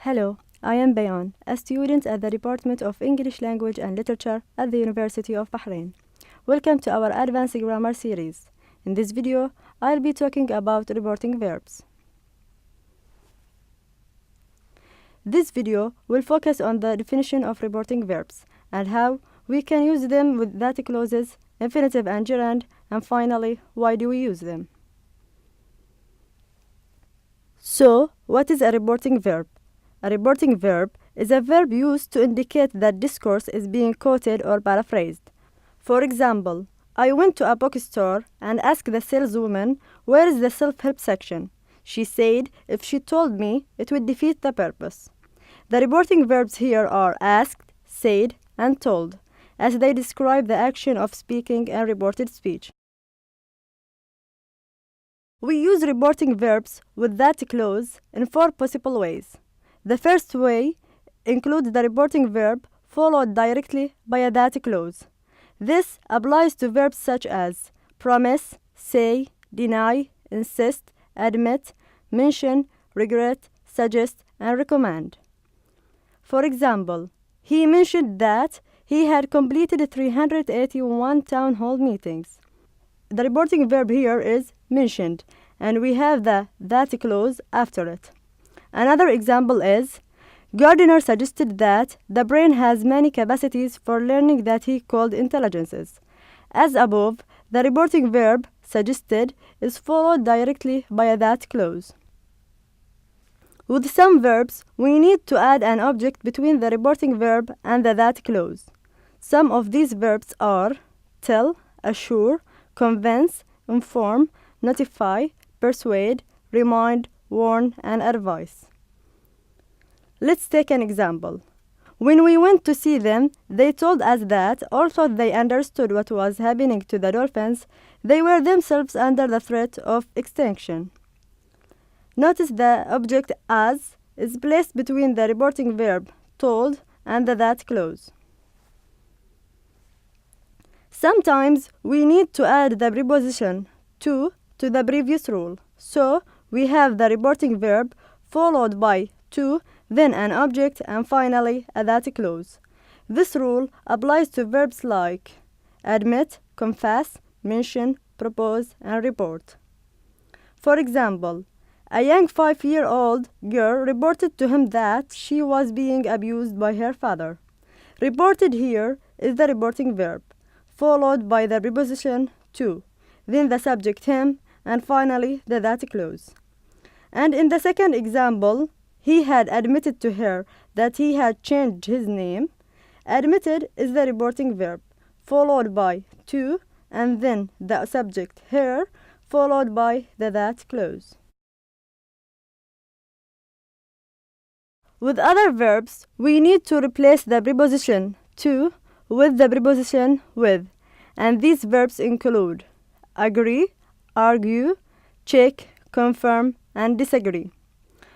Hello, I am Bayan, a student at the Department of English Language and Literature at the University of Bahrain. Welcome to our Advanced Grammar series. In this video, I'll be talking about reporting verbs. This video will focus on the definition of reporting verbs and how we can use them with that clauses, infinitive and gerund, and finally, why do we use them? So, what is a reporting verb? A reporting verb is a verb used to indicate that discourse is being quoted or paraphrased. For example, I went to a bookstore and asked the saleswoman, "Where is the self-help section?" She said if she told me, it would defeat the purpose. The reporting verbs here are asked, said, and told, as they describe the action of speaking and reported speech. We use reporting verbs with that clause in 4 possible ways. The first way includes the reporting verb followed directly by a that clause. This applies to verbs such as promise, say, deny, insist, admit, mention, regret, suggest, and recommend. For example, he mentioned that he had completed 381 town hall meetings. The reporting verb here is mentioned, and we have the that clause after it. Another example is, Gardner suggested that the brain has many capacities for learning that he called intelligences. As above, the reporting verb suggested is followed directly by a that clause. With some verbs, we need to add an object between the reporting verb and the that clause. Some of these verbs are tell, assure, convince, inform, notify, persuade, remind, warn, and advise. Let's take an example. When we went to see them, they told us that, although they understood what was happening to the dolphins, they were themselves under the threat of extinction. Notice the object as is placed between the reporting verb told and the that clause. Sometimes we need to add the preposition to the previous rule. So we have the reporting verb followed by to, then an object, and finally a that clause. This rule applies to verbs like admit, confess, mention, propose, and report. For example, a young 5-year-old girl reported to him that she was being abused by her father. Reported here is the reporting verb, followed by the preposition to, then the subject him, and finally the that clause. And in the second example, he had admitted to her that he had changed his name. Admitted is the reporting verb, followed by to, and then the subject her, followed by the that clause. With other verbs, we need to replace the preposition to with the preposition with, and these verbs include agree, argue, check, confirm, and disagree.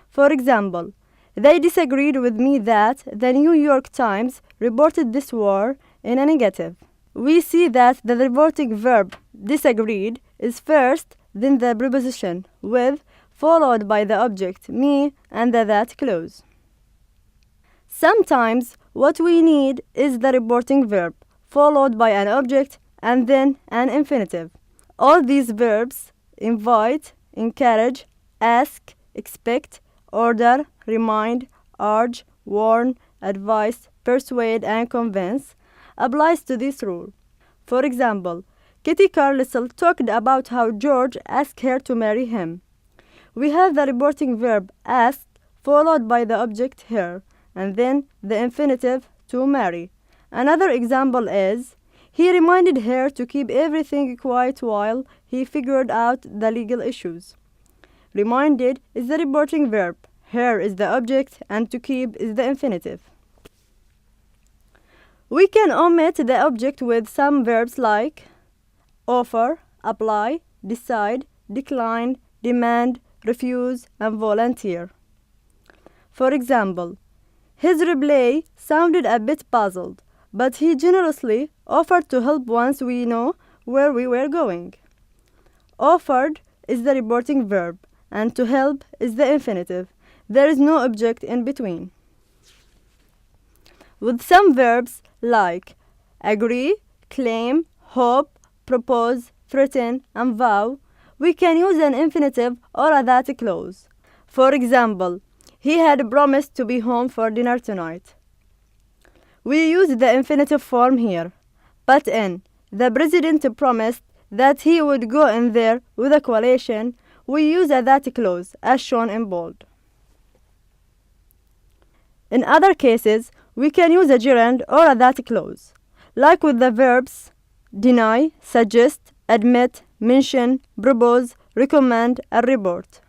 For example, they disagreed with me that the New York Times reported this war in a negative. We see that the reporting verb disagreed is first, then the preposition with, followed by the object me and the that clause. Sometimes what we need is the reporting verb, followed by an object and then an infinitive. All these verbs invite, encourage, ask, expect, order, remind, urge, warn, advise, persuade, and convince applies to this rule. For example, Kitty Carlisle talked about how George asked her to marry him. We have the reporting verb ask followed by the object her, and then the infinitive to marry. Another example is, he reminded her to keep everything quiet while he figured out the legal issues. Reminded is the reporting verb, her is the object, and to keep is the infinitive. We can omit the object with some verbs like offer, apply, decide, decline, demand, refuse, and volunteer. For example, his reply sounded a bit puzzled, but he generously offered to help once we know where we were going. Offered is the reporting verb, and to help is the infinitive. There is no object in between. With some verbs like agree, claim, hope, propose, threaten, and vow, we can use an infinitive or a that clause. For example, he had promised to be home for dinner tonight. We use the infinitive form here, but in the president promised that he would go in there with a coalition, we use a that clause as shown in bold. In other cases, we can use a gerund or a that clause, like with the verbs deny, suggest, admit, mention, propose, recommend, and report.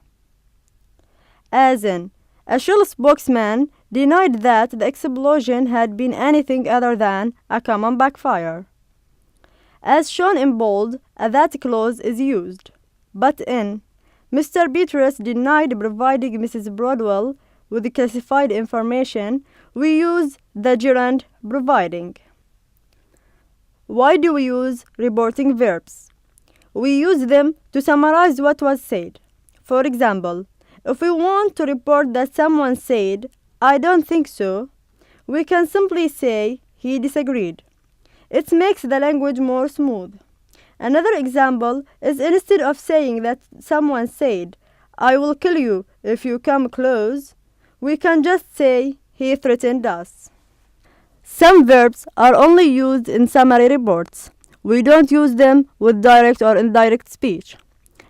As in, a Shell spokesman denied that the explosion had been anything other than a common backfire. As shown in bold, a that clause is used, but in Mr. Petrus denied providing Mrs. Broadwell with classified information, we use the gerund providing. Why do we use reporting verbs? We use them to summarize what was said. For example, if we want to report that someone said, "I don't think so," we can simply say, "He disagreed." It makes the language more smooth. Another example is instead of saying that someone said, "I will kill you if you come close," we can just say, "He threatened us." Some verbs are only used in summary reports. We don't use them with direct or indirect speech.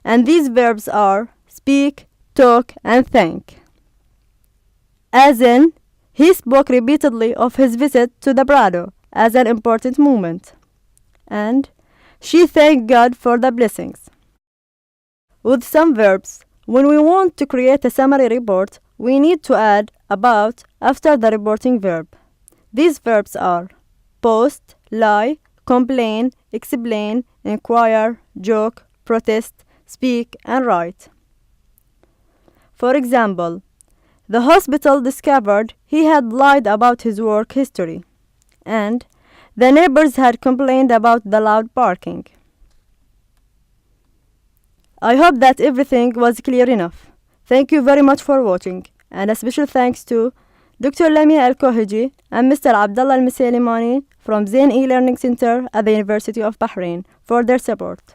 And these verbs are speak, talk, and think. As in, he spoke repeatedly of his visit to the Prado as an important moment. And she thanked God for the blessings. With some verbs, when we want to create a summary report, we need to add about after the reporting verb. These verbs are post, lie, complain, explain, inquire, joke, protest, speak, and write. For example, the hospital discovered he had lied about his work history, and the neighbors had complained about the loud barking. I hope that everything was clear enough. Thank you very much for watching, and a special thanks to Dr. Lamia Al-Kohiji and Mr. Abdullah Al-Misalimani from Zain E-Learning Center at the University of Bahrain for their support.